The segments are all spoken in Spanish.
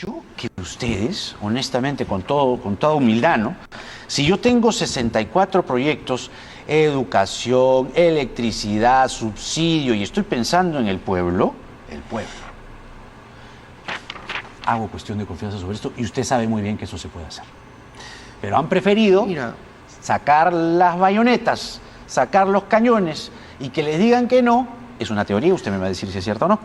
dicho que ustedes, honestamente, con toda humildad, ¿no? Si yo tengo 64 proyectos, educación, electricidad, subsidio, y estoy pensando en el pueblo, hago cuestión de confianza sobre esto y usted sabe muy bien que eso se puede hacer. Pero han preferido sacar las bayonetas, sacar los cañones y que les digan que no, es una teoría, usted me va a decir si es cierto o no,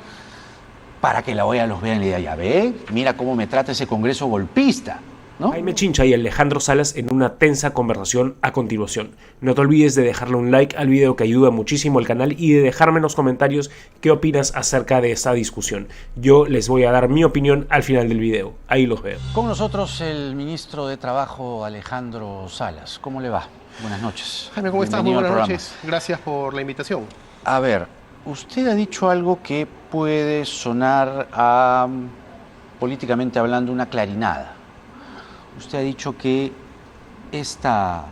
para que la OEA los vea y le diga, ya ve, mira cómo me trata ese Congreso golpista, ¿no? Jaime Chincha y Alejandro Salas en una tensa conversación a continuación. No te olvides de dejarle un like al video que ayuda muchísimo al canal y de dejarme en los comentarios qué opinas acerca de esta discusión. Yo les voy a dar mi opinión al final del video. Ahí los veo. Con nosotros el ministro de Trabajo, Alejandro Salas. ¿Cómo le va? Buenas noches. Jaime, ¿cómo estás? Muy buenas noches. Gracias por la invitación. A ver, usted ha dicho algo que puede sonar a, políticamente hablando, una clarinada. Usted ha dicho que esta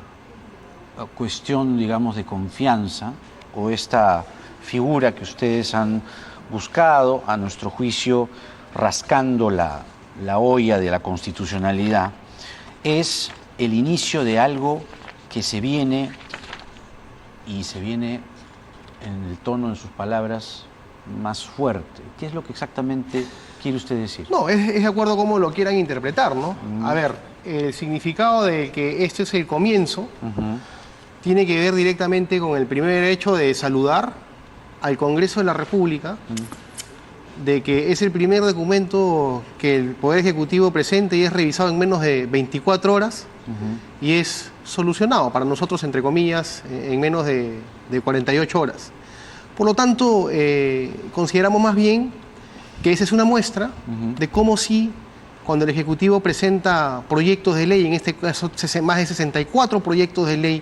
cuestión, digamos, de confianza o esta figura que ustedes han buscado, a nuestro juicio, rascando la olla de la constitucionalidad, es el inicio de algo que se viene, y se viene en el tono de sus palabras más fuerte. ¿Qué es lo que exactamente quiere usted decir? No, es de acuerdo a cómo lo quieran interpretar, ¿no? A ver, el significado de que este es el comienzo tiene que ver directamente con el primer hecho de saludar al Congreso de la República, de que es el primer documento que el Poder Ejecutivo presenta y es revisado en menos de 24 horas y es solucionado para nosotros, entre comillas, en menos de 48 horas. Por lo tanto, consideramos más bien que esa es una muestra de cómo sí, cuando el Ejecutivo presenta proyectos de ley, en este caso más de 64 proyectos de ley,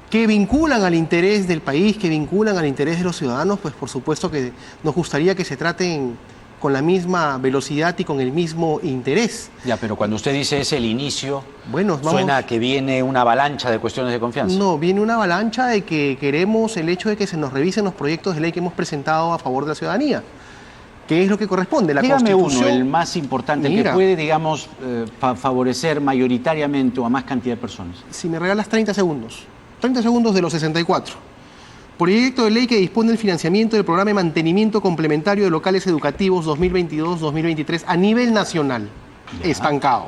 que vinculan al interés del país, que vinculan al interés de los ciudadanos, pues por supuesto que nos gustaría que se traten con la misma velocidad y con el mismo interés. Ya, pero cuando usted dice es el inicio, bueno, suena a que viene una avalancha de cuestiones de confianza. No, viene una avalancha de que queremos el hecho de que se nos revisen los proyectos de ley que hemos presentado a favor de la ciudadanía, que es lo que corresponde. La Dígame Constitución, uno, el más importante, el que puede, digamos, favorecer mayoritariamente o a más cantidad de personas. Si me regalas 30 segundos. 30 segundos de los 64. Proyecto de ley que dispone el financiamiento del programa de mantenimiento complementario de locales educativos 2022-2023 a nivel nacional, estancado.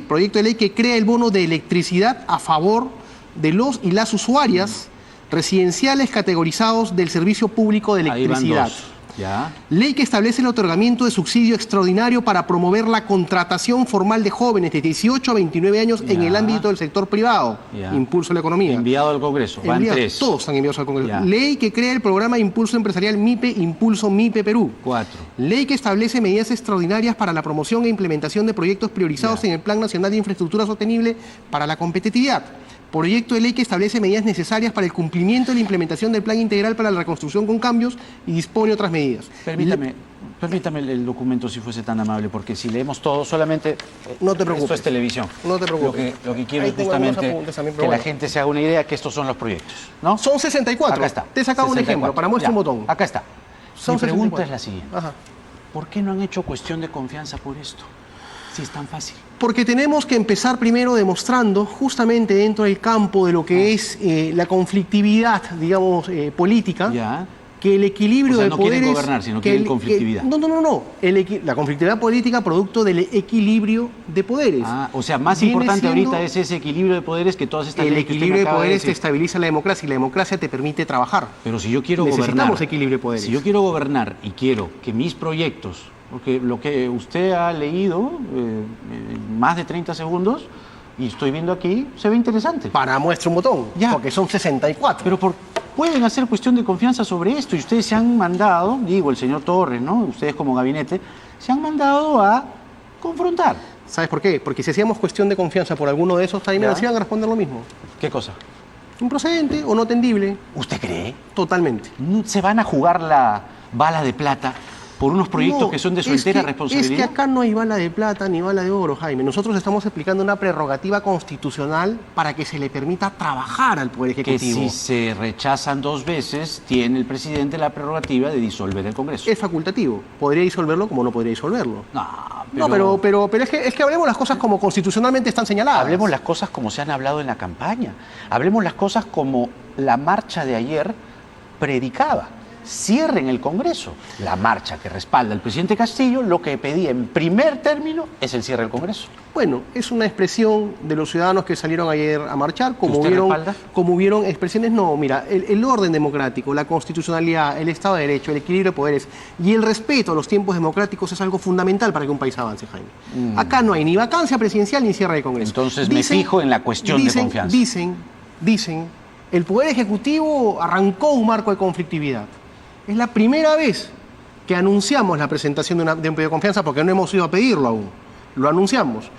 Proyecto de ley que crea el bono de electricidad a favor de los y las usuarias residenciales categorizados del servicio público de electricidad. Ahí van dos. Ya. Ley que establece el otorgamiento de subsidio extraordinario para promover la contratación formal de jóvenes de 18 a 29 años en el ámbito del sector privado. Impulso a la economía. Enviado al Congreso. Van tres. Todos están enviados al Congreso. Ley que crea el programa de impulso empresarial MIPE, Impulso MIPE Perú. 4. Ley que establece medidas extraordinarias para la promoción e implementación de proyectos priorizados en el Plan Nacional de Infraestructura Sostenible para la Competitividad. Proyecto de ley que establece medidas necesarias para el cumplimiento y la implementación del Plan Integral para la Reconstrucción con Cambios y dispone otras medidas. Permítame el documento, si fuese tan amable, porque si leemos todo solamente... No te preocupes. Esto es televisión. No te preocupes. Lo que quiero es justamente que la gente se haga una idea que estos son los proyectos, ¿no? Son 64. Acá está. Te he sacado 64. Un ejemplo, para muestra un botón. Acá está. Mi pregunta 64. es la siguiente. ¿Por qué no han hecho cuestión de confianza por esto? Si es tan fácil. Porque tenemos que empezar primero demostrando, justamente dentro del campo de lo que es la conflictividad, digamos, política, que el equilibrio de poderes... no quieren gobernar, sino quieren conflictividad. No. La conflictividad política producto del equilibrio de poderes. O sea, más importante ahorita es ese equilibrio de poderes que todas estas leyes que usted me acaba de decir. El equilibrio de poderes te estabiliza la democracia y la democracia te permite trabajar. Pero si yo quiero Necesitamos equilibrio de poderes. Si yo quiero gobernar y quiero que mis proyectos... Porque lo que usted ha leído, más de 30 segundos, y estoy viendo aquí, se ve interesante. Para muestra un botón, porque son 64. Pero pueden hacer cuestión de confianza sobre esto, y ustedes se han mandado, digo, el señor Torres, ¿no? Ustedes como gabinete, se han mandado a confrontar. ¿Sabes por qué? Porque si hacíamos cuestión de confianza por alguno de esos, también nos iban a responder lo mismo. ¿Qué cosa? Improcedente o no tendible. ¿Usted cree? Totalmente. ¿Se van a jugar la bala de plata por unos proyectos No, que son de su es entera que- responsabilidad. Es que acá no hay bala de plata ni bala de oro, Jaime. Nosotros estamos explicando una prerrogativa constitucional para que se le permita trabajar al Poder que Ejecutivo. si se rechazan 2 veces, tiene el presidente la prerrogativa de disolver el Congreso. Es facultativo. Podría disolverlo como no podría disolverlo. No, pero es que hablemos las cosas como constitucionalmente están señaladas. hablemos las cosas como se han hablado en la campaña. Hablemos las cosas como la marcha de ayer predicaba. Cierren el Congreso. La marcha que respalda al presidente Castillo lo que pedía en primer término es el cierre del Congreso. Bueno, es una expresión de los ciudadanos que salieron ayer a marchar, ¿Usted respalda? como hubieron expresiones. No, mira, el orden democrático, la constitucionalidad, el Estado de Derecho, el equilibrio de poderes y el respeto a los tiempos democráticos es algo fundamental para que un país avance, Jaime. Acá no hay ni vacancia presidencial ni cierre de Congreso. Entonces me fijo en la cuestión de confianza. Dicen, el Poder Ejecutivo arrancó un marco de conflictividad. Es la primera vez que anunciamos la presentación de un pedido de confianza porque no hemos ido a pedirlo aún. Lo anunciamos.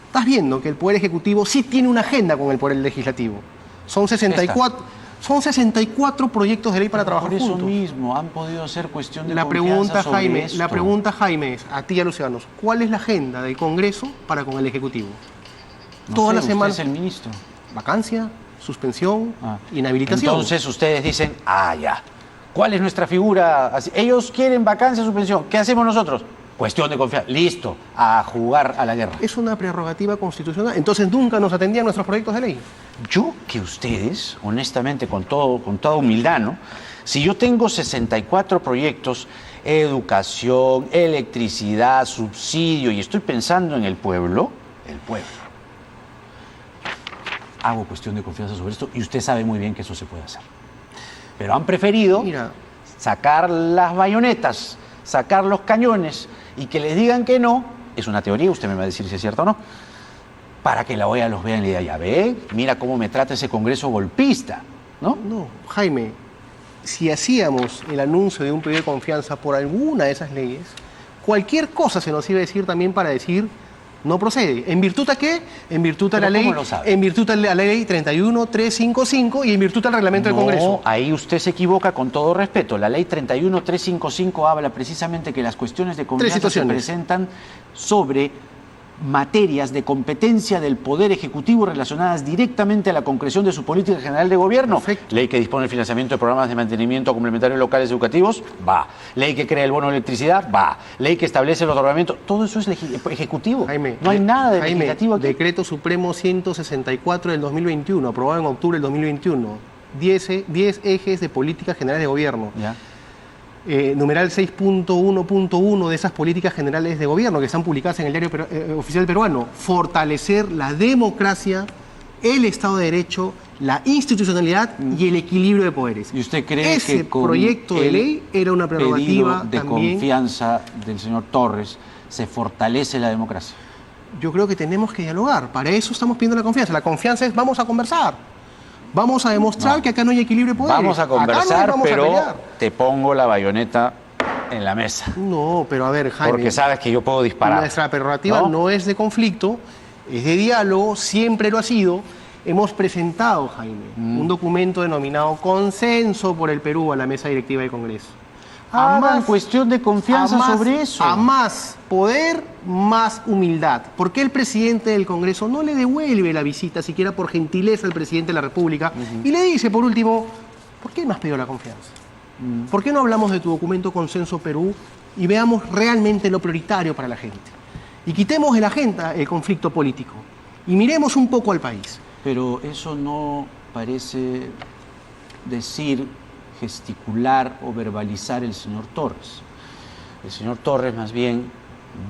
Estás viendo que el Poder Ejecutivo sí tiene una agenda con el Poder Legislativo. Son 64 proyectos de ley para trabajar Por eso juntos. mismo han podido ser cuestión de La confianza pregunta, sobre Jaime, esto. la pregunta, Jaime, es a ti y a los ciudadanos, ¿cuál es la agenda del Congreso para con el Ejecutivo? No Todas sé, las semanas. usted es el ministro. Vacancia, suspensión, Ah. inhabilitación. Entonces ustedes dicen, ya. ¿Cuál es nuestra figura? Así, ellos quieren vacancia, suspensión. ¿Qué hacemos nosotros? Cuestión de confianza. Listo, a jugar a la guerra. Es una prerrogativa constitucional. Entonces nunca nos atendían nuestros proyectos de ley. Yo que ustedes, honestamente, con toda humildad, ¿no? Si yo tengo 64 proyectos, educación, electricidad, subsidio, y estoy pensando en el pueblo, hago cuestión de confianza sobre esto y usted sabe muy bien que eso se puede hacer. Pero han preferido Mira, sacar las bayonetas, sacar los cañones y que les digan que no, es una teoría, usted me va a decir si es cierto o no, para que la OEA los vea y le diga, ya ve, mira cómo me trata ese Congreso golpista, ¿no? no, Jaime, si hacíamos el anuncio de un pedido de confianza por alguna de esas leyes, cualquier cosa se nos iba a decir también para decir no procede. ¿En virtud a qué? En virtud a la ¿Pero ley, cómo lo sabe? en virtud a la ley 31355 y en virtud al reglamento del Congreso. No, ahí usted se equivoca con todo respeto. La ley 31355 habla precisamente que las cuestiones de confianza se situaciones. presentan sobre materias de competencia del Poder Ejecutivo relacionadas directamente a la concreción de su política general de gobierno. Perfecto. Ley que dispone el financiamiento de programas de mantenimiento complementarios locales educativos, va. Ley que crea el bono de electricidad, va. Ley que establece el otorgamiento, todo eso es ejecutivo. Jaime, no hay nada de Jaime, legislativo aquí. Decreto Supremo 164 del 2021, aprobado en octubre del 2021. 10 ejes de políticas generales de gobierno. ¿Ya? Numeral 6.1.1 de esas políticas generales de gobierno que están publicadas en el diario oficial peruano. Fortalecer la democracia, el Estado de Derecho, la institucionalidad y el equilibrio de poderes. ¿Y usted cree Ese que con proyecto de el ley era una prerrogativa pedido de también? confianza del señor Torres se fortalece la democracia? Yo creo que tenemos que dialogar. Para eso estamos pidiendo la confianza. La confianza es vamos a conversar. Vamos a demostrar que acá no hay equilibrio de poderes. Vamos a Acá no conversar, vamos a pero pelear. te pongo la bayoneta en la mesa. No, pero a ver, Jaime. Porque sabes que yo puedo disparar. Nuestra prerrogativa no es de conflicto, es de diálogo, siempre lo ha sido. Hemos presentado, Jaime, un documento denominado Consenso por el Perú a la mesa directiva del Congreso. Hagan cuestión de confianza sobre eso. A más poder, más humildad. ¿Por qué el presidente del Congreso no le devuelve la visita, siquiera por gentileza al presidente de la República? Y le dice, por último, ¿por qué no has pedido la confianza? ¿Por qué no hablamos de tu documento Consenso Perú y veamos realmente lo prioritario para la gente? Y quitemos de la agenda el conflicto político y miremos un poco al país. Pero eso no parece decir, gesticular o verbalizar el señor Torres. El señor Torres más bien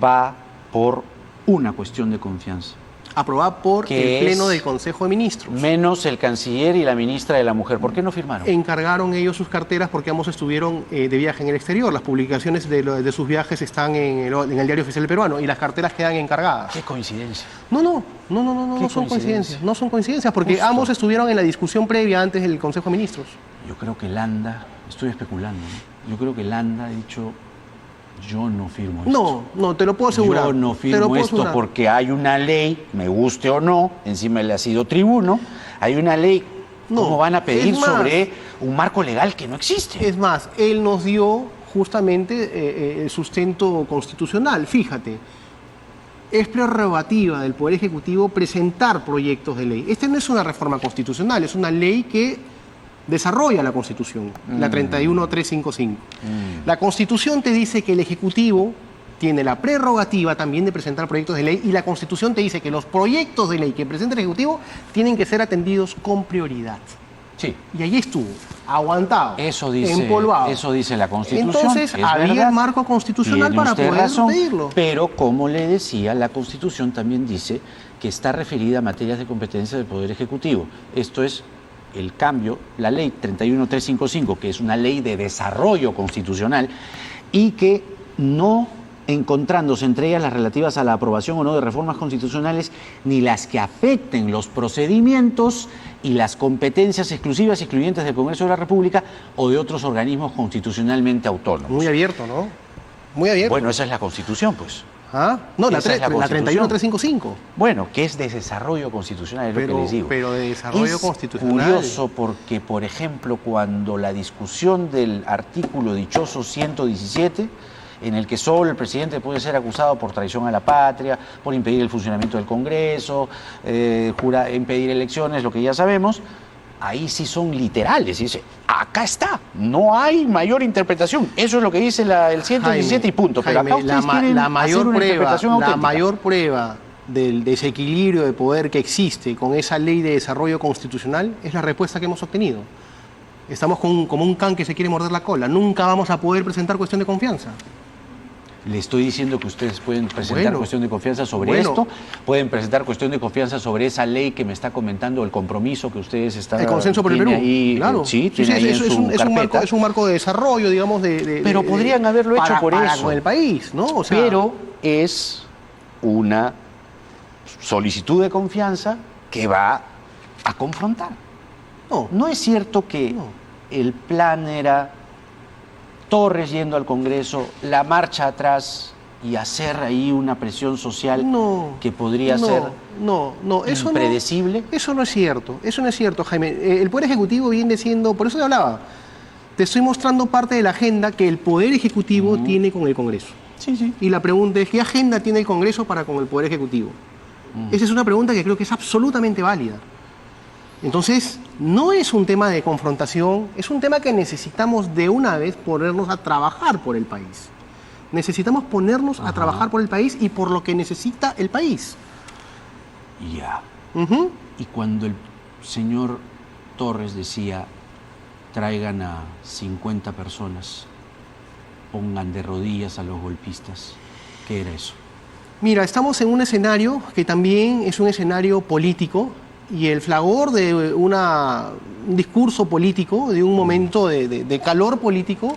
va por una cuestión de confianza. Aprobada por Que el Pleno es del Consejo de Ministros. Menos el canciller y la ministra de la Mujer. ¿Por qué no firmaron? Encargaron ellos sus carteras porque ambos estuvieron de viaje en el exterior. Las publicaciones de sus viajes están en el diario oficial peruano y las carteras quedan encargadas. Qué coincidencia. No son coincidencia. coincidencias. No son coincidencias porque Justo. ambos estuvieron en la discusión previa antes del Consejo de Ministros. Yo creo que Landa, estoy especulando, ¿no? Yo creo que Landa ha dicho, yo no firmo esto. No, te lo puedo asegurar. Yo no Te lo firmo puedo esto asegurar. porque hay una ley, me guste o no, encima le ha sido tribuno, hay una ley, No, ¿cómo van a pedir es más, sobre un marco legal que no existe? Es más, él nos dio justamente el sustento constitucional. Fíjate, es prerrogativa del Poder Ejecutivo presentar proyectos de ley. Esta no es una reforma constitucional, es una ley que desarrolla la Constitución, la 31355. La Constitución te dice que el Ejecutivo tiene la prerrogativa también de presentar proyectos de ley, y la Constitución te dice que los proyectos de ley que presenta el Ejecutivo tienen que ser atendidos con prioridad. Sí. Y allí estuvo, aguantado, Eso dice, empolvado. eso dice la Constitución. Entonces, había el marco constitucional Tiene para usted poder razón, pedirlo. pero como le decía, la Constitución también dice que está referida a materias de competencia del Poder Ejecutivo. Esto es el cambio, la ley 31355, que es una ley de desarrollo constitucional y que no encontrándose entre ellas las relativas a la aprobación o no de reformas constitucionales, ni las que afecten los procedimientos y las competencias exclusivas y excluyentes del Congreso de la República o de otros organismos constitucionalmente autónomos. Muy abierto, ¿no? Muy abierto. Bueno, esa es la Constitución, pues. ¿Ah? No, la Esa es la 31355. Bueno, que es de desarrollo constitucional, es lo que les digo. Pero de desarrollo es constitucional. curioso porque, por ejemplo, cuando la discusión del artículo dichoso 117, en el que solo el presidente puede ser acusado por traición a la patria, por impedir el funcionamiento del Congreso, impedir elecciones, lo que ya sabemos, ahí sí son literales. Y dice, acá está, no hay mayor interpretación. Eso es lo que dice el 117 Jaime, y punto. Pero acá ustedes quieren la hacer una interpretación la auténtica. mayor prueba del desequilibrio de poder que existe con esa ley de desarrollo constitucional es la respuesta que hemos obtenido. Estamos como un can que se quiere morder la cola. Nunca vamos a poder presentar cuestión de confianza. Le estoy diciendo que ustedes pueden presentar cuestión de confianza sobre esto, pueden presentar cuestión de confianza sobre esa ley que me está comentando, el compromiso que ustedes están... El consenso por el Perú, ahí, claro. Sí, tiene ahí en su carpeta. Es un marco de desarrollo, digamos, Pero podrían haberlo hecho por eso. Con el país, ¿no? O sea, pero es una solicitud de confianza que va a confrontar. No es cierto que el plan era Torres yendo al Congreso, la marcha atrás y hacer ahí una presión social que podría ser eso impredecible. Eso no es cierto, Jaime. El Poder Ejecutivo viene siendo, por eso te hablaba, te estoy mostrando parte de la agenda que el Poder Ejecutivo tiene con el Congreso. Sí. Y la pregunta es, ¿qué agenda tiene el Congreso para con el Poder Ejecutivo? Esa es una pregunta que creo que es absolutamente válida. Entonces, no es un tema de confrontación, es un tema que necesitamos de una vez ponernos a trabajar por el país. Necesitamos ponernos a trabajar por el país y por lo que necesita el país. Ya. Y cuando el señor Torres decía, traigan a 50 personas, pongan de rodillas a los golpistas, ¿qué era eso? Mira, estamos en un escenario que también es un escenario político, y el fragor de un discurso político, de un momento de calor político,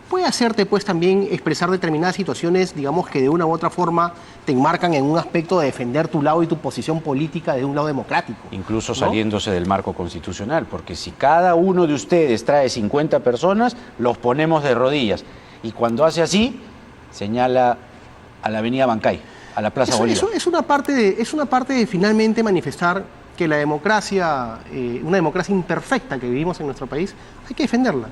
puede hacerte pues también expresar determinadas situaciones, digamos, que de una u otra forma te enmarcan en un aspecto de defender tu lado y tu posición política de un lado democrático. Incluso saliéndose del marco constitucional, porque si cada uno de ustedes trae 50 personas, los ponemos de rodillas. Y cuando hace así, señala a la avenida Bancay, a la Plaza Bolívar. Es una parte de finalmente manifestar que la democracia, una democracia imperfecta que vivimos en nuestro país, hay que defenderla.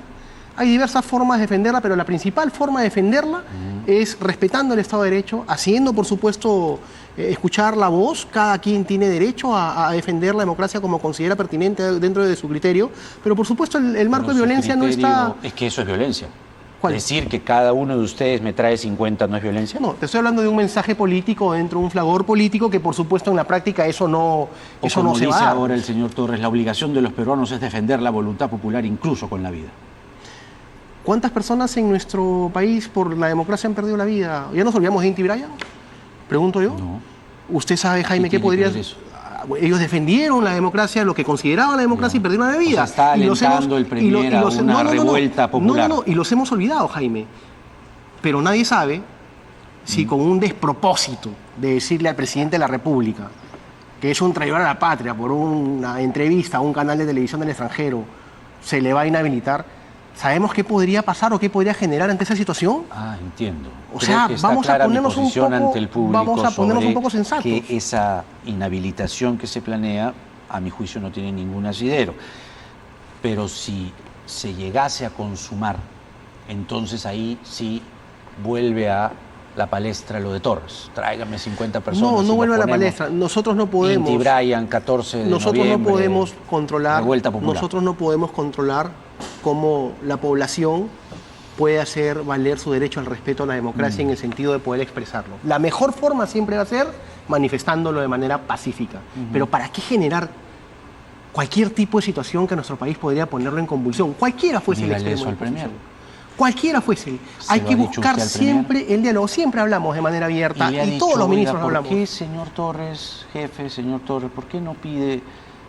Hay diversas formas de defenderla, pero la principal forma de defenderla es respetando el Estado de Derecho, haciendo, por supuesto, escuchar la voz. Cada quien tiene derecho a defender la democracia como considera pertinente dentro de su criterio, pero por supuesto el marco de violencia no está... Es que eso es violencia. ¿Cuál? Decir que cada uno de ustedes me trae 50 no es violencia. No, te estoy hablando de un mensaje político dentro de un fragor político que por supuesto en la práctica eso no se va a dar. Como dice ahora el señor Torres, la obligación de los peruanos es defender la voluntad popular incluso con la vida. ¿Cuántas personas en nuestro país por la democracia han perdido la vida? ¿Ya nos olvidamos de Inti Bryan? Pregunto yo. No. ¿Usted sabe, Jaime, qué podría... Ellos defendieron la democracia, lo que consideraban la democracia, y perdieron la vida. O sea, está alentando el Premier a una revuelta popular. Y los hemos olvidado, Jaime. Pero nadie sabe si con un despropósito de decirle al presidente de la República que es un traidor a la patria por una entrevista a un canal de televisión del extranjero, se le va a inhabilitar. ¿Sabemos qué podría pasar o qué podría generar ante esa situación? Ah, entiendo. O sea, vamos a ponernos un poco, ante el público vamos a ponernos un poco sensatos. Que esa inhabilitación que se planea, a mi juicio, no tiene ningún asidero. Pero si se llegase a consumar entonces ahí sí vuelve a la palestra lo de Torres. Tráigame 50 personas. No, y no lo vuelve a la ponemos. palestra. Nosotros no podemos. Inti Bryan, 14 de Nosotros noviembre, no podemos controlar. Revuelta Popular. Nosotros no podemos controlar cómo la población puede hacer valer su derecho al respeto a la democracia en el sentido de poder expresarlo. La mejor forma siempre va a ser manifestándolo de manera pacífica. Pero ¿para qué generar cualquier tipo de situación que nuestro país podría ponerlo en convulsión? Cualquiera fuese el Dígale extremo eso de al premier. convulsión. Cualquiera fuese. ¿Se Hay lo que ha dicho buscar usted al premier? siempre el diálogo. Siempre hablamos de manera abierta Y le ha y dicho, todos los ministros oiga, hablamos. ¿por qué, señor Torres, jefe, señor Torres, por qué no pide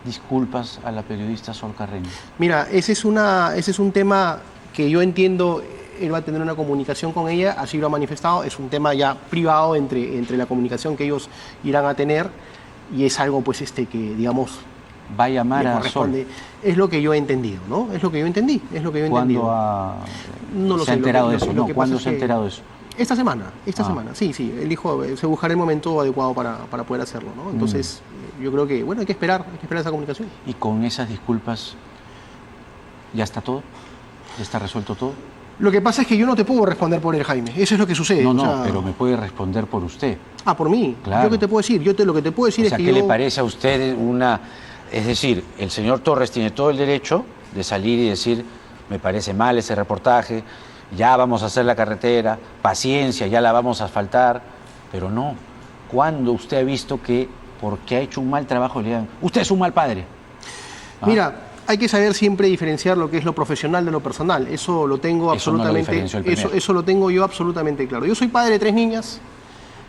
disculpas a la periodista Sol Carreño? Mira, ese es un tema que yo entiendo, él va a tener una comunicación con ella, así lo ha manifestado, es un tema ya privado entre la comunicación que ellos irán a tener y es algo pues que digamos Va a llamar le a Sol. corresponde. Es lo que yo he entendido, ¿no? Es lo que yo entendí, es lo que yo he entendido. ¿Cuándo No lo se ha sé, lo enterado que- de eso? lo No, que ¿cuándo pasa se ha es que- enterado de eso? Esta semana, Ah. sí, él dijo, se buscará el momento adecuado para poder hacerlo, ¿no? Entonces, yo creo que, bueno, hay que esperar esa comunicación. Y con esas disculpas, ¿ya está todo? ¿Ya está resuelto todo? Lo que pasa es que yo no te puedo responder por él, Jaime, eso es lo que sucede. No, o no, sea, pero me puede responder por usted. por mí. Claro. ¿Yo qué te puedo decir? Lo que te puedo decir O sea, es que ¿qué le yo... parece a usted una...? Es decir, el señor Torres tiene todo el derecho de salir y decir, me parece mal ese reportaje, ya vamos a hacer la carretera, paciencia, ya la vamos a asfaltar, pero no. ¿Cuándo usted ha visto que porque ha hecho un mal trabajo le digan, usted es un mal padre? ¿Ah? Mira, hay que saber siempre diferenciar lo que es lo profesional de lo personal. Eso lo tengo Eso no lo absolutamente... diferenció el Premier. eso lo tengo yo absolutamente claro. Yo soy padre de 3 niñas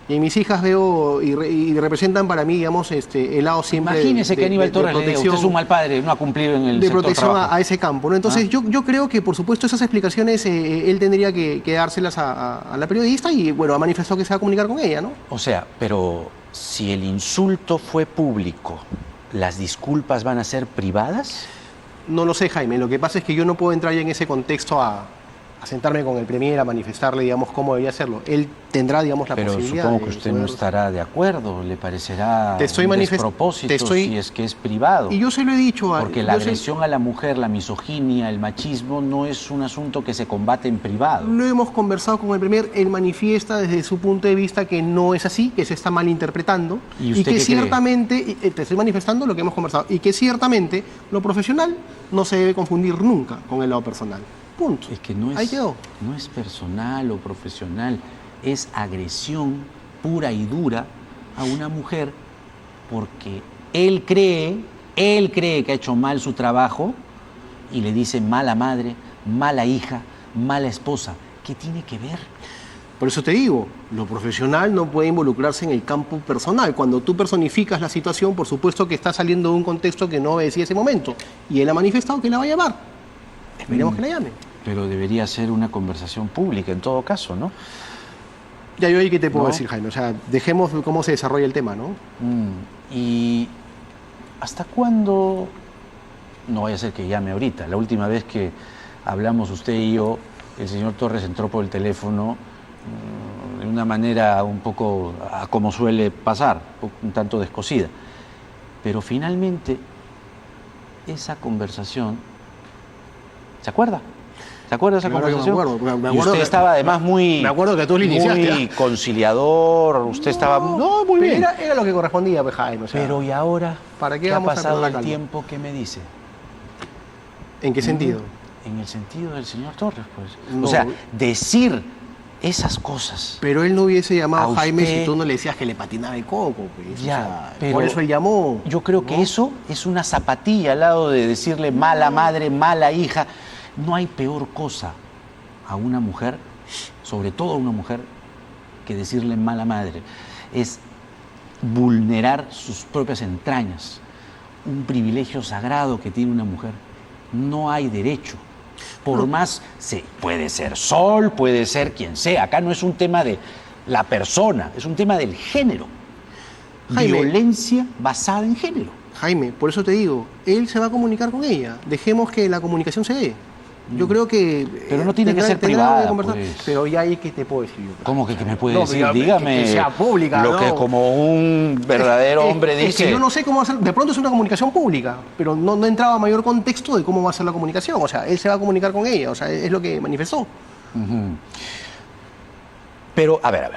y mis hijas veo y representan para mí, digamos, el lado siempre Imagínese que Aníbal Torres le diga, usted es un mal padre, no ha cumplido en el de sector protección trabajo. a ese campo, ¿no? Entonces yo creo que por supuesto esas explicaciones él tendría que dárselas a la periodista y bueno, ha manifestado que se va a comunicar con ella, ¿no? O sea, pero si el insulto fue público, ¿las disculpas van a ser privadas? No lo sé, Jaime, lo que pasa es que yo no puedo entrar ya en ese contexto a sentarme con el premier, a manifestarle, digamos, cómo debería hacerlo. Él tendrá, digamos, la Pero posibilidad supongo que de usted no poder- estará de acuerdo, le parecerá Te estoy un manifest- despropósito te estoy- si es que es privado. Y yo se lo he dicho Porque la yo se- agresión a la mujer, la misoginia, el machismo no es un asunto que se combate en privado. Lo hemos conversado con el premier, él manifiesta desde su punto de vista que no es así, que se está malinterpretando ¿Y usted que qué cree? ciertamente, te estoy manifestando lo que hemos conversado, y que ciertamente lo profesional no se debe confundir nunca con el lado personal. Punto. Es que no Ahí es, quedó. no es personal o profesional, es agresión pura y dura a una mujer porque él cree que ha hecho mal su trabajo y le dice mala madre, mala hija, mala esposa. ¿Qué tiene que ver? Por eso te digo, lo profesional no puede involucrarse en el campo personal. Cuando tú personificas la situación, por supuesto que está saliendo de un contexto que no decía ese momento. Y él ha manifestado que la va a llamar. Esperemos que la llame. Pero debería ser una conversación pública en todo caso, ¿no? Ya yo ahí qué te puedo ¿No? decir, Jaime. O sea, dejemos cómo se desarrolla el tema, ¿no? ¿Y hasta cuándo? No vaya a ser que llame ahorita. La última vez que hablamos usted y yo, el señor Torres entró por el teléfono de una manera un poco como suele pasar, un tanto descosida. Pero finalmente, esa conversación, ¿se acuerda? ¿Se acuerda de esa Claro que me conversación? acuerdo, porque me Y acuerdo usted que- estaba además muy... me acuerdo que tú lo iniciaste, muy conciliador, usted estaba... No, muy Pero bien. Era lo que correspondía, pues, Jaime. O sea, Pero ¿y ahora? ¿para qué ha vamos a pasado perder la el calma? tiempo que me dice? ¿En qué sentido? En el sentido del señor Torres, pues. No. O sea, decir esas cosas. Pero él no hubiese llamado A a Jaime usted- si tú no le decías que le patinaba el coco, pues. O Ya, sea, pero por eso él llamó. Yo creo que eso es una zapatilla al lado de decirle mala madre, mala hija. No hay peor cosa a una mujer, sobre todo a una mujer, que decirle mala madre. Es vulnerar sus propias entrañas, un privilegio sagrado que tiene una mujer. No hay derecho. Por más, puede ser Sol, puede ser quien sea. Acá no es un tema de la persona, es un tema del género. Jaime. Violencia basada en género. Jaime, por eso te digo, él se va a comunicar con ella. Dejemos que la comunicación se dé. Yo creo que... Pero no tiene que ser tendrán privada, que conversar. pues. Pero ya ahí, ¿qué te puedo decir yo? ¿Cómo que me puede No, decir? dígame, que sea pública, lo ¿no? que como un verdadero hombre Es dice. que yo no sé cómo va a ser. De pronto es una comunicación pública, pero no entraba a mayor contexto de cómo va a ser la comunicación. O sea, él se va a comunicar con ella. O sea, es lo que manifestó. Pero, a ver,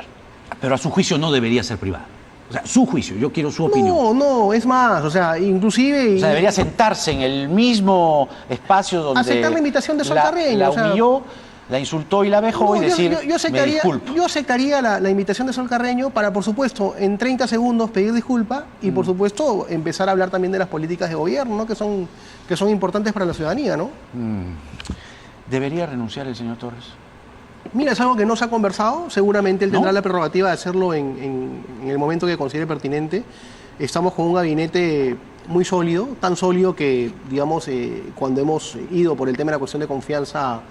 pero a su juicio no debería ser privada. O sea, su juicio, yo quiero su opinión. No, es más, o sea, inclusive... O sea, debería sentarse en el mismo espacio donde... Aceptar la invitación de Sol Carreño. La humilló, la insultó y la vejó y decir, me disculpo. Yo aceptaría la invitación de Sol Carreño para, por supuesto, en 30 segundos pedir disculpa y, por supuesto, empezar a hablar también de las políticas de gobierno, ¿no? que son importantes para la ciudadanía, ¿no? ¿Debería renunciar el señor Torres? Mira, es algo que no se ha conversado, seguramente él tendrá ¿No? la prerrogativa de hacerlo en el momento que considere pertinente. Estamos con un gabinete muy sólido, tan sólido que, digamos, cuando hemos ido por el tema de la cuestión de confianza,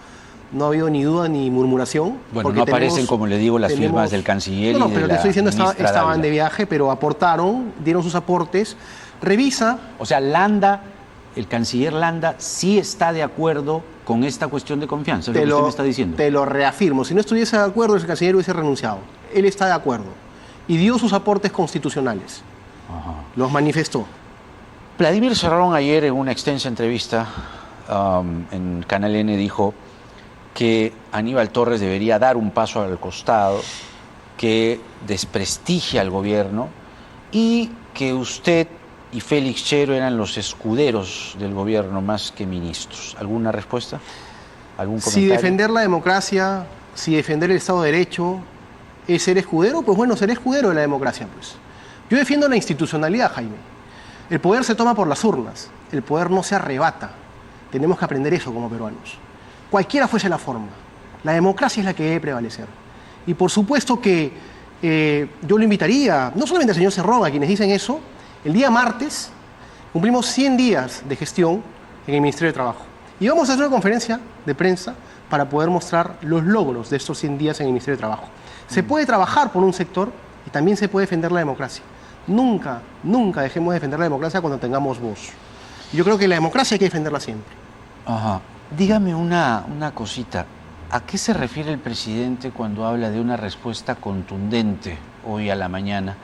no ha habido ni duda ni murmuración. Bueno, no aparecen, como le digo, las firmas del canciller No, y de pero te la estoy diciendo, ministra estaban Dávila. de viaje, pero aportaron, dieron sus aportes. Revisa. O sea, Landa, el canciller Landa, sí está de acuerdo con esta cuestión de confianza, es lo que usted me está diciendo. Te lo reafirmo. Si no estuviese de acuerdo, el canciller hubiese renunciado. Él está de acuerdo. Y dio sus aportes constitucionales. Ajá. Los manifestó. Vladimir Cerrón ayer en una extensa entrevista en Canal N dijo que Aníbal Torres debería dar un paso al costado, que desprestigia al gobierno y que usted y Félix Chero eran los escuderos del gobierno más que ministros. ¿Alguna respuesta? ¿Algún comentario? Si defender la democracia, si defender el Estado de Derecho es ser escudero, pues bueno, seré escudero de la democracia, pues. Yo defiendo la institucionalidad, Jaime. El poder se toma por las urnas, el poder no se arrebata. Tenemos que aprender eso como peruanos. Cualquiera fuese la forma, la democracia es la que debe prevalecer. Y por supuesto que yo lo invitaría, no solamente al señor Cerrón, a quienes dicen eso, el día martes cumplimos 100 días de gestión en el Ministerio de Trabajo. Y vamos a hacer una conferencia de prensa para poder mostrar los logros de estos 100 días en el Ministerio de Trabajo. Se puede trabajar por un sector y también se puede defender la democracia. Nunca, nunca dejemos de defender la democracia cuando tengamos voz. Yo creo que la democracia hay que defenderla siempre. Ajá. Dígame una cosita. ¿A qué se refiere el presidente cuando habla de una respuesta contundente hoy a la mañana,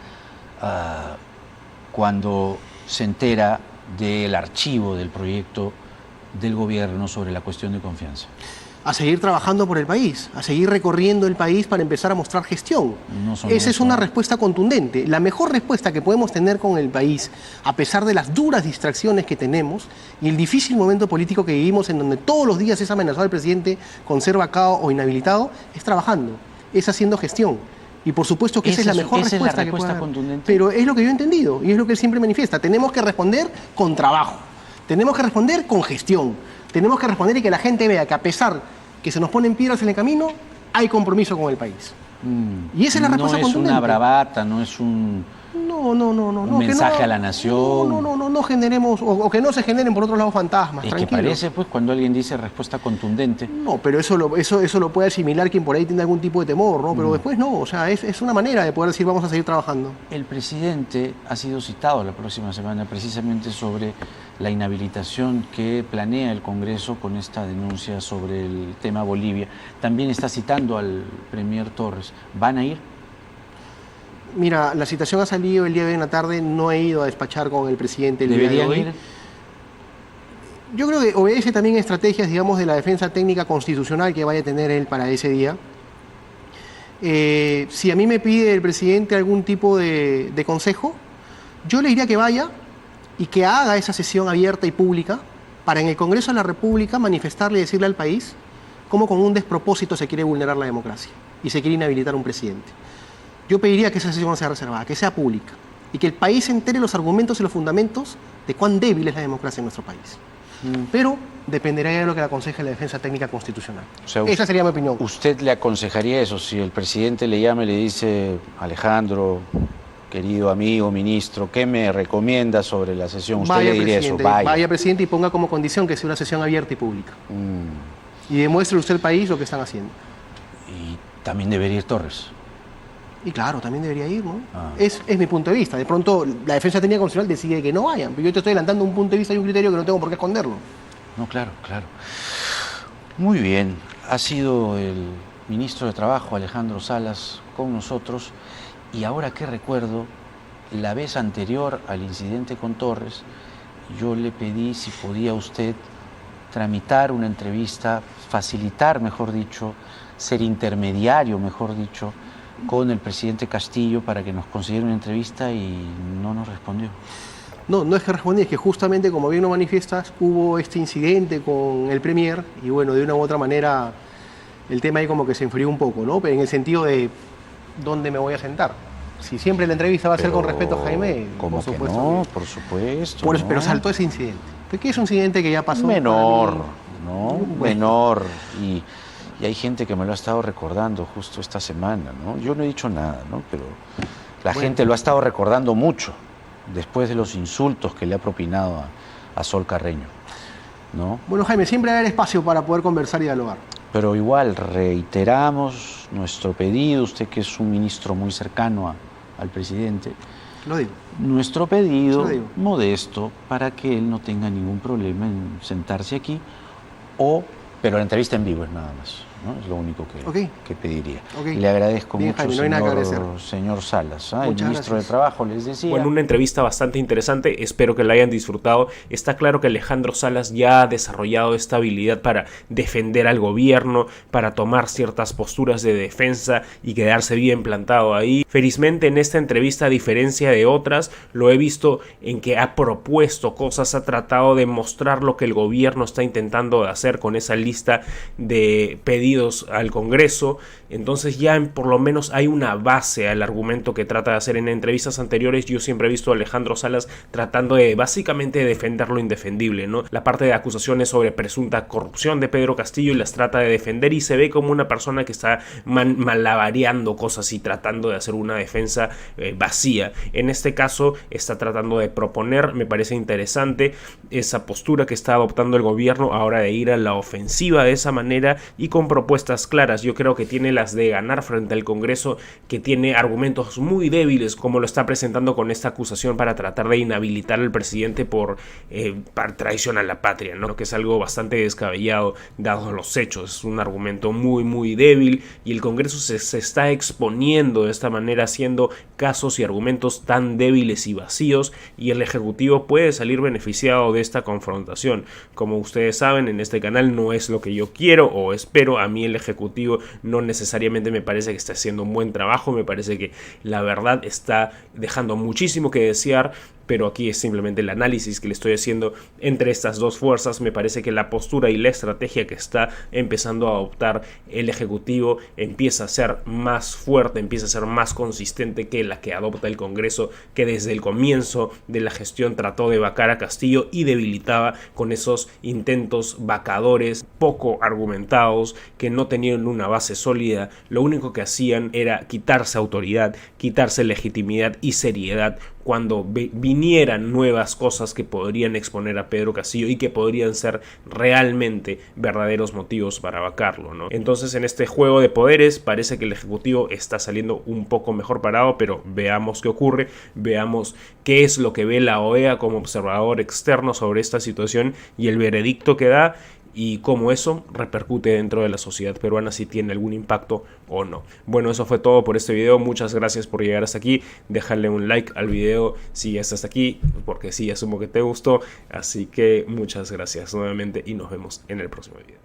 cuando se entera del archivo del proyecto del gobierno sobre la cuestión de confianza? A seguir trabajando por el país, a seguir recorriendo el país para empezar a mostrar gestión. No son Esa es eso, una ¿no? respuesta contundente. La mejor respuesta que podemos tener con el país, a pesar de las duras distracciones que tenemos y el difícil momento político que vivimos en donde todos los días es amenazado el presidente con ser vacado o inhabilitado, es trabajando, es haciendo gestión. Y por supuesto que esa es la mejor esa es la respuesta que puede respuesta haber. contundente. Pero es lo que yo he entendido y es lo que él siempre manifiesta. Tenemos que responder con trabajo, tenemos que responder con gestión, tenemos que responder y que la gente vea que a pesar que se nos ponen piedras en el camino, hay compromiso con el país. Y esa es la respuesta no es contundente. una bravata, no es un mensaje a la nación. No generemos, o que no se generen por otros lados fantasmas, Es que tranquilo. parece, pues, cuando alguien dice respuesta contundente. No, pero eso lo puede asimilar quien por ahí tiene algún tipo de temor, ¿no? Pero después no, o sea, es una manera de poder decir vamos a seguir trabajando. El presidente ha sido citado la próxima semana precisamente sobre la inhabilitación que planea el Congreso con esta denuncia sobre el tema Bolivia. También está citando al premier Torres. ¿Van a ir? Mira, la citación ha salido el día de hoy en la tarde, no he ido a despachar con el presidente el día de ¿Deberían hoy. ir? Yo creo que obedece también a estrategias, digamos, de la defensa técnica constitucional que vaya a tener él para ese día. Si a mí me pide el presidente algún tipo de consejo, yo le diría que vaya y que haga esa sesión abierta y pública para en el Congreso de la República manifestarle y decirle al país cómo con un despropósito se quiere vulnerar la democracia y se quiere inhabilitar a un presidente. Yo pediría que esa sesión sea reservada, que sea pública y que el país se entere los argumentos y los fundamentos de cuán débil es la democracia en nuestro país. Pero dependerá de lo que le aconseje la defensa técnica constitucional. O sea, Esa sería mi opinión. ¿Usted le aconsejaría eso? Si el presidente le llama y le dice, Alejandro, querido amigo, ministro, ¿qué me recomienda sobre la sesión? Usted le diría eso, vaya presidente y ponga como condición que sea una sesión abierta y pública. Y demuestre usted al país lo que están haciendo. Y también debería ir Torres. Y claro, también debería ir, ¿no? Es mi punto de vista. De pronto la defensa técnica constitucional decide que no vayan, pero yo te estoy adelantando un punto de vista y un criterio que no tengo por qué esconderlo. No, claro, claro. Muy bien. Ha sido el ministro de Trabajo, Alejandro Salas, con nosotros. Y ahora que recuerdo, la vez anterior al incidente con Torres, yo le pedí si podía usted tramitar una entrevista, facilitar, mejor dicho, ser intermediario, mejor dicho, con el presidente Castillo para que nos consiguiera una entrevista y no nos respondió. No, no es que respondí, es que justamente como bien lo manifiestas, hubo este incidente con el Premier y bueno, de una u otra manera el tema ahí como que se enfrió un poco, ¿no? Pero en el sentido de dónde me voy a sentar. Si siempre la entrevista va a ser con respeto a Jaime, ¿cómo por que supuesto. no? Por supuesto. Por eso, ¿no? pero saltó ese incidente. ¿Qué es un incidente que ya pasó? Menor, Para mí? ¿no? Bueno. Menor. Y hay gente que me lo ha estado recordando justo esta semana, ¿no? Yo no he dicho nada, ¿no? Pero la gente lo ha estado recordando mucho después de los insultos que le ha propinado a Sol Carreño, ¿no? Bueno, Jaime, siempre va a haber espacio para poder conversar y dialogar. Pero igual reiteramos nuestro pedido, usted que es un ministro muy cercano al presidente, Lo digo. nuestro pedido Sí lo digo. modesto para que él no tenga ningún problema en sentarse aquí, pero la entrevista en vivo es nada más, ¿no? Es lo único que pediría. Ok. Le agradezco Bien, mucho, Jaime, no hay nada que agradecer. señor Salas, el Muchas ministro gracias. de Trabajo, les decía. Bueno, una entrevista bastante interesante, espero que la hayan disfrutado. Está claro que Alejandro Salas ya ha desarrollado esta habilidad para defender al gobierno, para tomar ciertas posturas de defensa y quedarse bien plantado ahí. Felizmente en esta entrevista, a diferencia de otras, lo he visto en que ha propuesto cosas, ha tratado de mostrar lo que el gobierno está intentando hacer con esa lista de pedidos al Congreso. Entonces ya por lo menos hay una base al argumento que trata de hacer. En entrevistas anteriores yo siempre he visto a Alejandro Salas tratando de básicamente defender lo indefendible, ¿no? La parte de acusaciones sobre presunta corrupción de Pedro Castillo y las trata de defender y se ve como una persona que está malabareando cosas y tratando de hacer una defensa vacía. En este caso está tratando de proponer, me parece interesante esa postura que está adoptando el gobierno ahora de ir a la ofensiva de esa manera y con propuestas claras. Yo creo que tiene las de ganar frente al Congreso, que tiene argumentos muy débiles como lo está presentando con esta acusación para tratar de inhabilitar al presidente por traición a la patria, ¿no? Que es algo bastante descabellado dados los hechos. Es un argumento muy débil y el Congreso se está exponiendo de esta manera, haciendo casos y argumentos tan débiles y vacíos, y el Ejecutivo puede salir beneficiado de esta confrontación. Como ustedes saben, en este canal no es lo que yo quiero o espero. A mí el Ejecutivo no necesariamente me parece que esté haciendo un buen trabajo, me parece que la verdad está dejando muchísimo que desear, pero aquí es simplemente el análisis que le estoy haciendo entre estas dos fuerzas. Me parece que la postura y la estrategia que está empezando a adoptar el Ejecutivo empieza a ser más fuerte, empieza a ser más consistente que la que adopta el Congreso, que desde el comienzo de la gestión trató de vacar a Castillo y debilitaba con esos intentos vacadores, poco argumentados, que no tenían una base sólida. Lo único que hacían era quitarse autoridad, quitarse legitimidad y seriedad cuando vinieran nuevas cosas que podrían exponer a Pedro Castillo y que podrían ser realmente verdaderos motivos para vacarlo, ¿no? Entonces, en este juego de poderes parece que el Ejecutivo está saliendo un poco mejor parado, pero veamos qué ocurre, veamos qué es lo que ve la OEA como observador externo sobre esta situación y el veredicto que da, y cómo eso repercute dentro de la sociedad peruana, si tiene algún impacto o no. Bueno, eso fue todo por este video. Muchas gracias por llegar hasta aquí. Déjale un like al video si ya estás aquí, porque sí, asumo que te gustó. Así que muchas gracias nuevamente y nos vemos en el próximo video.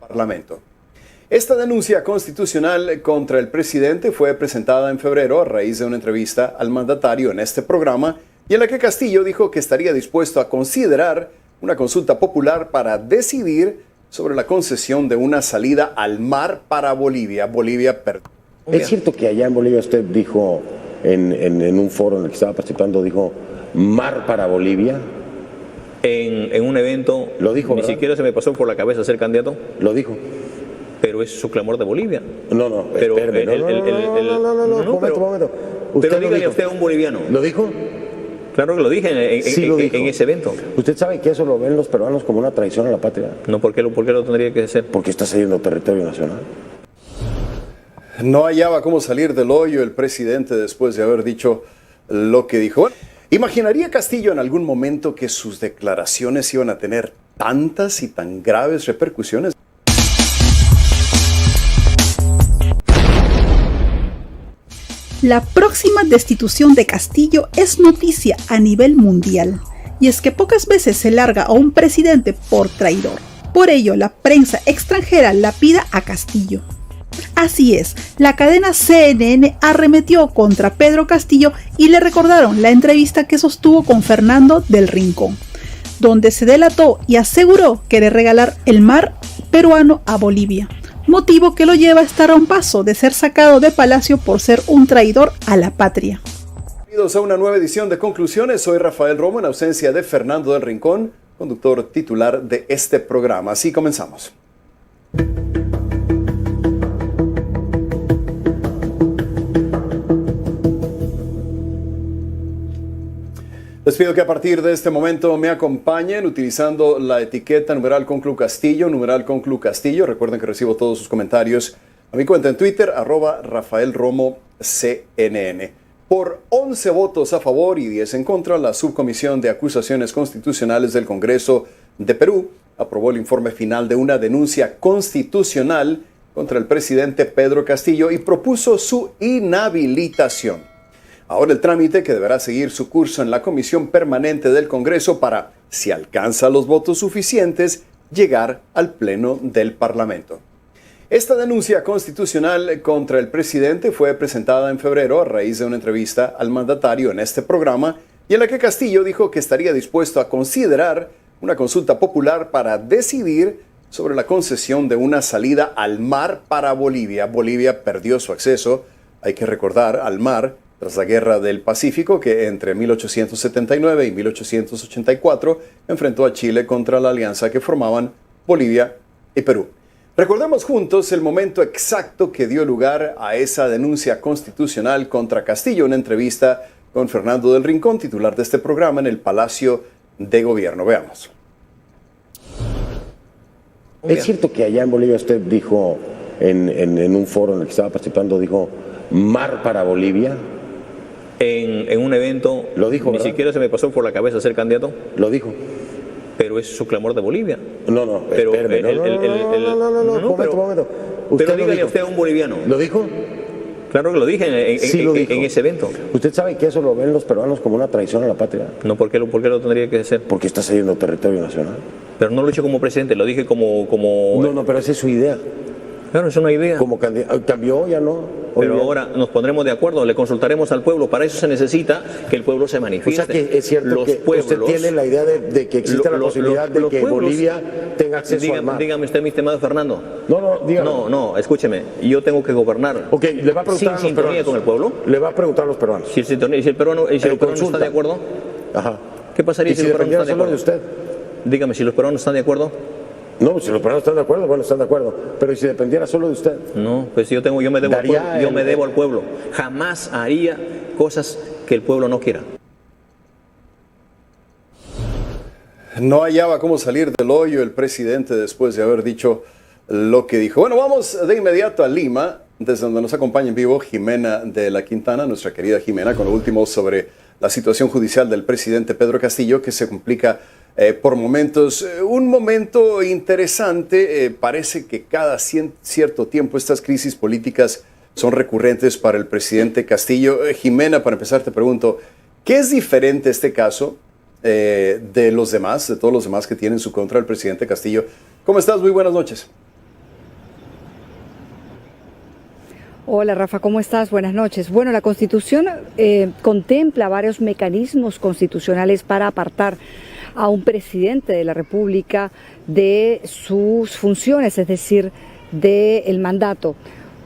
Parlamento. Esta denuncia constitucional contra el presidente fue presentada en febrero a raíz de una entrevista al mandatario en este programa y en la que Castillo dijo que estaría dispuesto a considerar una consulta popular para decidir sobre la concesión de una salida al mar para Bolivia. ¿Es cierto que allá en Bolivia usted dijo, en un foro en el que estaba participando, dijo mar para Bolivia? En un evento, lo dijo, ni ¿verdad? siquiera se me pasó por la cabeza ser candidato. Lo dijo. Pero es su clamor de Bolivia. No, pero espérame. Momento. Pero dígale usted a un boliviano. ¿Lo dijo? Claro que lo dije en ese evento. ¿Usted sabe que eso lo ven los peruanos como una traición a la patria? No, ¿por qué lo tendría que hacer? Porque está cediendo territorio nacional. No hallaba cómo salir del hoyo el presidente después de haber dicho lo que dijo. Bueno, ¿imaginaría Castillo en algún momento que sus declaraciones iban a tener tantas y tan graves repercusiones? La próxima destitución de Castillo es noticia a nivel mundial, y es que pocas veces se larga a un presidente por traidor. Por ello, la prensa extranjera lapida a Castillo. Así es, la cadena CNN arremetió contra Pedro Castillo y le recordaron la entrevista que sostuvo con Fernando del Rincón, donde se delató y aseguró querer regalar el mar peruano a Bolivia, motivo que lo lleva a estar a un paso de ser sacado de Palacio por ser un traidor a la patria. Bienvenidos a una nueva edición de Conclusiones. Soy Rafael Romo en ausencia de Fernando del Rincón, conductor titular de este programa. Así comenzamos. Les pido que a partir de este momento me acompañen utilizando la etiqueta numeral Conclu Castillo, numeral Conclu Castillo. Recuerden que recibo todos sus comentarios a mi cuenta en Twitter, @RafaelRomoCNN. Por 11 votos a favor y 10 en contra, la Subcomisión de Acusaciones Constitucionales del Congreso de Perú aprobó el informe final de una denuncia constitucional contra el presidente Pedro Castillo y propuso su inhabilitación. Ahora el trámite, que deberá seguir su curso en la Comisión Permanente del Congreso para, si alcanza los votos suficientes, llegar al Pleno del Parlamento. Esta denuncia constitucional contra el presidente fue presentada en febrero a raíz de una entrevista al mandatario en este programa y en la que Castillo dijo que estaría dispuesto a considerar una consulta popular para decidir sobre la concesión de una salida al mar para Bolivia. Bolivia perdió su acceso, hay que recordar, al mar tras la Guerra del Pacífico, que entre 1879 y 1884 enfrentó a Chile contra la alianza que formaban Bolivia y Perú. Recordemos juntos el momento exacto que dio lugar a esa denuncia constitucional contra Castillo, una entrevista con Fernando del Rincón, titular de este programa, en el Palacio de Gobierno. Veamos. ¿Es cierto que allá en Bolivia usted dijo, en un foro en el que estaba participando, dijo mar para Bolivia? En un evento, lo dijo, ni ¿verdad? siquiera se me pasó por la cabeza ser candidato. Lo dijo. Pero es su clamor de Bolivia. No, pero espérame. Momento. Pero dígale usted a un boliviano. ¿Lo dijo? Claro que lo dije en ese evento. ¿Usted sabe que eso lo ven los peruanos como una traición a la patria? No, ¿por qué lo tendría que hacer? Porque está cediendo territorio nacional. Pero no lo he hecho como presidente, lo dije como... No, pero esa es su idea. Claro, es una idea. Como cambió, ya no. Pero ahora nos pondremos de acuerdo, le consultaremos al pueblo. Para eso se necesita que el pueblo se manifieste. O sea que es cierto los que pueblos, usted tiene la idea de que existe la posibilidad de que pueblos, Bolivia tenga acceso al mar. Dígame usted, mi estimado Fernando. Dígame. No, escúcheme. Yo tengo que gobernar. Ok, le va a preguntar sin sintonía con el pueblo. Le va a preguntar a los peruanos. Si el peruano está de acuerdo. Ajá. ¿Qué pasaría si los peruanos están de acuerdo? De usted? Dígame, si los peruanos están de acuerdo. No, si los peruanos están de acuerdo, bueno, están de acuerdo. Pero si dependiera solo de usted. No, pues yo me debo al pueblo. Yo me debo al pueblo. Jamás haría cosas que el pueblo no quiera. No hallaba cómo salir del hoyo el presidente después de haber dicho lo que dijo. Bueno, vamos de inmediato a Lima, desde donde nos acompaña en vivo Jimena de la Quintana, nuestra querida Jimena, con lo último sobre la situación judicial del presidente Pedro Castillo, que se complica por momentos. Un momento interesante, parece que cada cierto tiempo estas crisis políticas son recurrentes para el presidente Castillo. Jimena, para empezar te pregunto, ¿qué es diferente este caso de los demás, de todos los demás que tienen en su contra el presidente Castillo? ¿Cómo estás? Muy buenas noches. Hola Rafa, ¿cómo estás? Buenas noches. Bueno, la Constitución contempla varios mecanismos constitucionales para apartar a un presidente de la República de sus funciones, es decir, del mandato.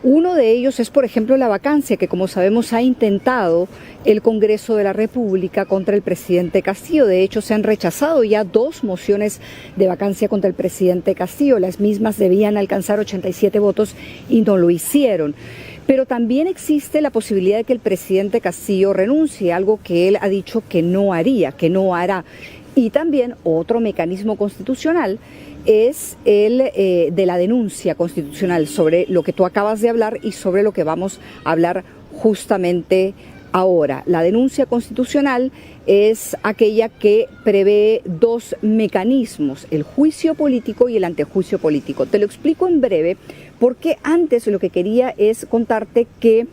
Uno de ellos es, por ejemplo, la vacancia, que como sabemos ha intentado el Congreso de la República contra el presidente Castillo. De hecho, se han rechazado ya 2 mociones de vacancia contra el presidente Castillo. Las mismas debían alcanzar 87 votos y no lo hicieron. Pero también existe la posibilidad de que el presidente Castillo renuncie, algo que él ha dicho que no haría, que no hará. Y también otro mecanismo constitucional es el de la denuncia constitucional, sobre lo que tú acabas de hablar y sobre lo que vamos a hablar justamente ahora. La denuncia constitucional es aquella que prevé 2 mecanismos, el juicio político y el antejuicio político. Te lo explico en breve porque antes lo que quería es contarte que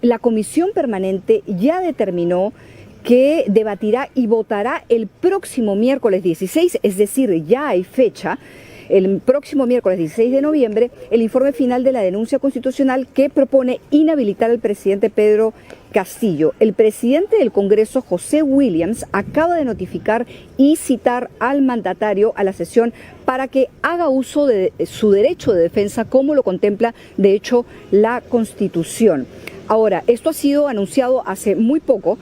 la Comisión Permanente ya determinó que debatirá y votará el próximo miércoles 16, es decir, ya hay fecha, el próximo miércoles 16 de noviembre, el informe final de la denuncia constitucional que propone inhabilitar al presidente Pedro Castillo. El presidente del Congreso, José Williams, acaba de notificar y citar al mandatario a la sesión para que haga uso de su derecho de defensa, como lo contempla, de hecho, la Constitución. Ahora, esto ha sido anunciado hace muy poco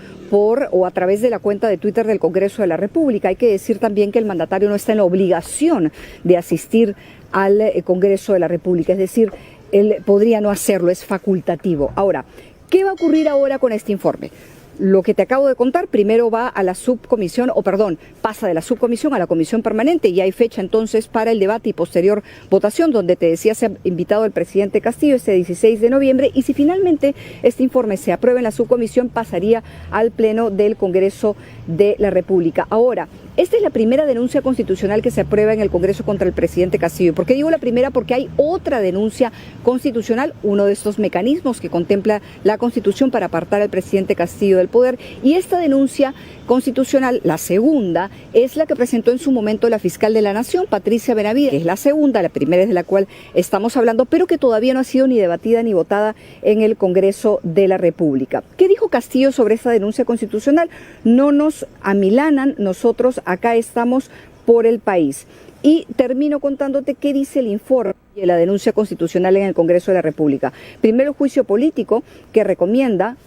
a través de la cuenta de Twitter del Congreso de la República. Hay que decir también que el mandatario no está en la obligación de asistir al Congreso de la República, es decir, él podría no hacerlo, es facultativo. Ahora, ¿qué va a ocurrir ahora con este informe? Lo que te acabo de contar, primero va a la subcomisión, pasa de la subcomisión a la comisión permanente y hay fecha entonces para el debate y posterior votación, donde te decía se ha invitado el presidente Castillo este 16 de noviembre y si finalmente este informe se aprueba en la subcomisión pasaría al pleno del Congreso de la República. Ahora, esta es la primera denuncia constitucional que se aprueba en el Congreso contra el presidente Castillo. ¿Por qué digo la primera? Porque hay otra denuncia constitucional, uno de estos mecanismos que contempla la Constitución para apartar al presidente Castillo del poder. Y esta denuncia constitucional, la segunda, es la que presentó en su momento la fiscal de la Nación, Patricia Benavides, que es la segunda, la primera es de la cual estamos hablando, pero que todavía no ha sido ni debatida ni votada en el Congreso de la República. ¿Qué dijo Castillo sobre esta denuncia constitucional? No nos amilanan, nosotros acá estamos por el país. Y termino contándote qué dice el informe de la denuncia constitucional en el Congreso de la República. Primero, el juicio político que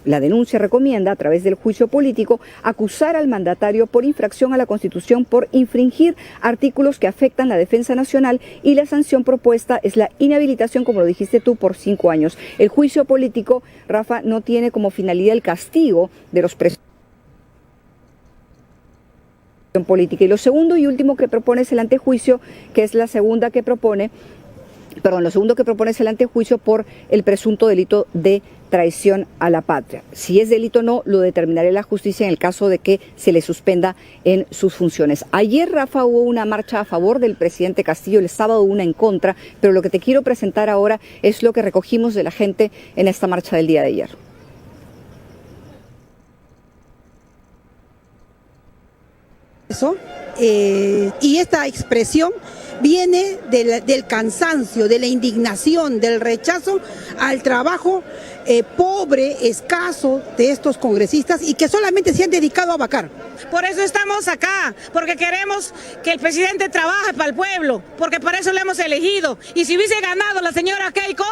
la denuncia recomienda a través del juicio político acusar al mandatario por infracción a la Constitución por infringir artículos que afectan la defensa nacional y la sanción propuesta es la inhabilitación, como lo dijiste tú, por 5 años. El juicio político, Rafa, no tiene como finalidad el castigo de los presos política. Y lo segundo y último que propone es el antejuicio, que es lo segundo que propone es el antejuicio por el presunto delito de traición a la patria. Si es delito o no, lo determinará la justicia en el caso de que se le suspenda en sus funciones. Ayer, Rafa, hubo una marcha a favor del presidente Castillo, el sábado una en contra, pero lo que te quiero presentar ahora es lo que recogimos de la gente en esta marcha del día de ayer. Y esta expresión viene del cansancio, de la indignación, del rechazo al trabajo pobre, escaso de estos congresistas y que solamente se han dedicado a vacar. Por eso estamos acá, porque queremos que el presidente trabaje para el pueblo, porque para eso le hemos elegido. Y si hubiese ganado la señora Keiko,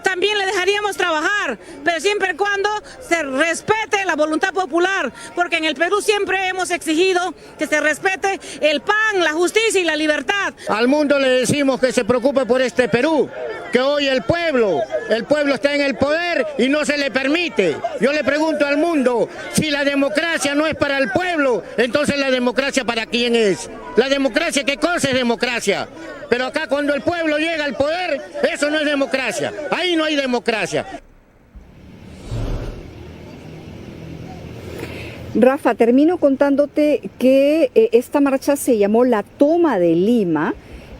también le dejaríamos trabajar, pero siempre y cuando se respete la voluntad popular, porque en el Perú siempre hemos exigido que se respete el pan, la justicia y la libertad. Al mundo le decimos que se preocupe por este Perú, que hoy el pueblo está en el poder y no se le permite. Yo le pregunto al mundo, si la democracia no es para el pueblo, entonces la democracia ¿para quién es? La democracia, ¿qué cosa es democracia? Pero acá cuando el pueblo llega al poder, eso no es democracia. Ahí no hay democracia. Rafa, termino contándote que esta marcha se llamó La Toma de Lima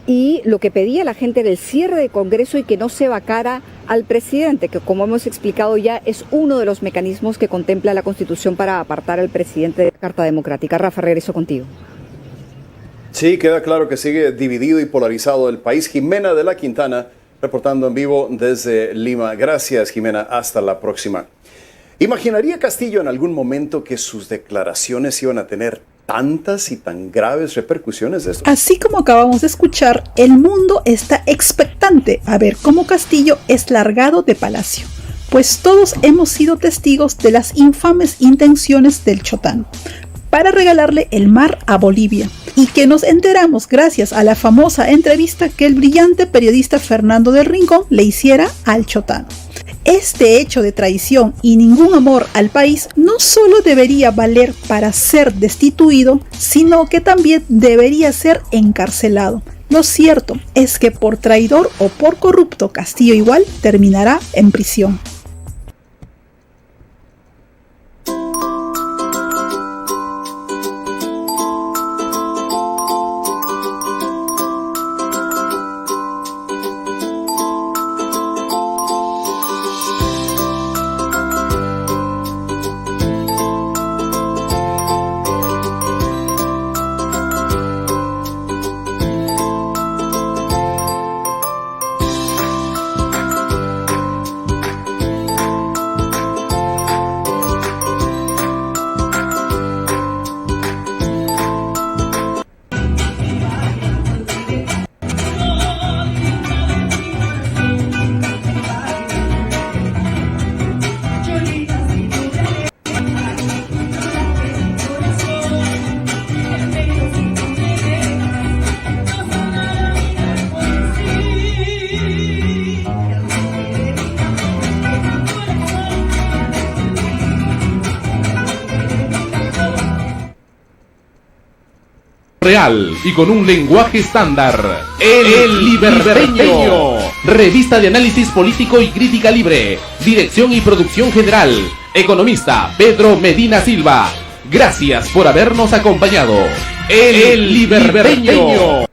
y lo que pedía la gente era el cierre del Congreso y que no se vacara al presidente, que como hemos explicado ya es uno de los mecanismos que contempla la Constitución para apartar al presidente de la Carta Democrática. Rafa, regreso contigo. Sí, queda claro que sigue dividido y polarizado el país. Jimena de la Quintana reportando en vivo desde Lima. Gracias, Jimena. Hasta la próxima. ¿Imaginaría Castillo en algún momento que sus declaraciones iban a tener tantas y tan graves repercusiones de esto? Así como acabamos de escuchar, el mundo está expectante a ver cómo Castillo es largado de palacio, pues todos hemos sido testigos de las infames intenciones del Chotano para regalarle el mar a Bolivia, y que nos enteramos gracias a la famosa entrevista que el brillante periodista Fernando del Rincón le hiciera al Chotano. Este hecho de traición y ningún amor al país no solo debería valer para ser destituido, sino que también debería ser encarcelado. Lo cierto es que por traidor o por corrupto, Castillo igual terminará en prisión. Real y con un lenguaje estándar. El Liberteño. Revista de análisis político y crítica libre. Dirección y producción general. Economista Pedro Medina Silva. Gracias por habernos acompañado. El Liberteño.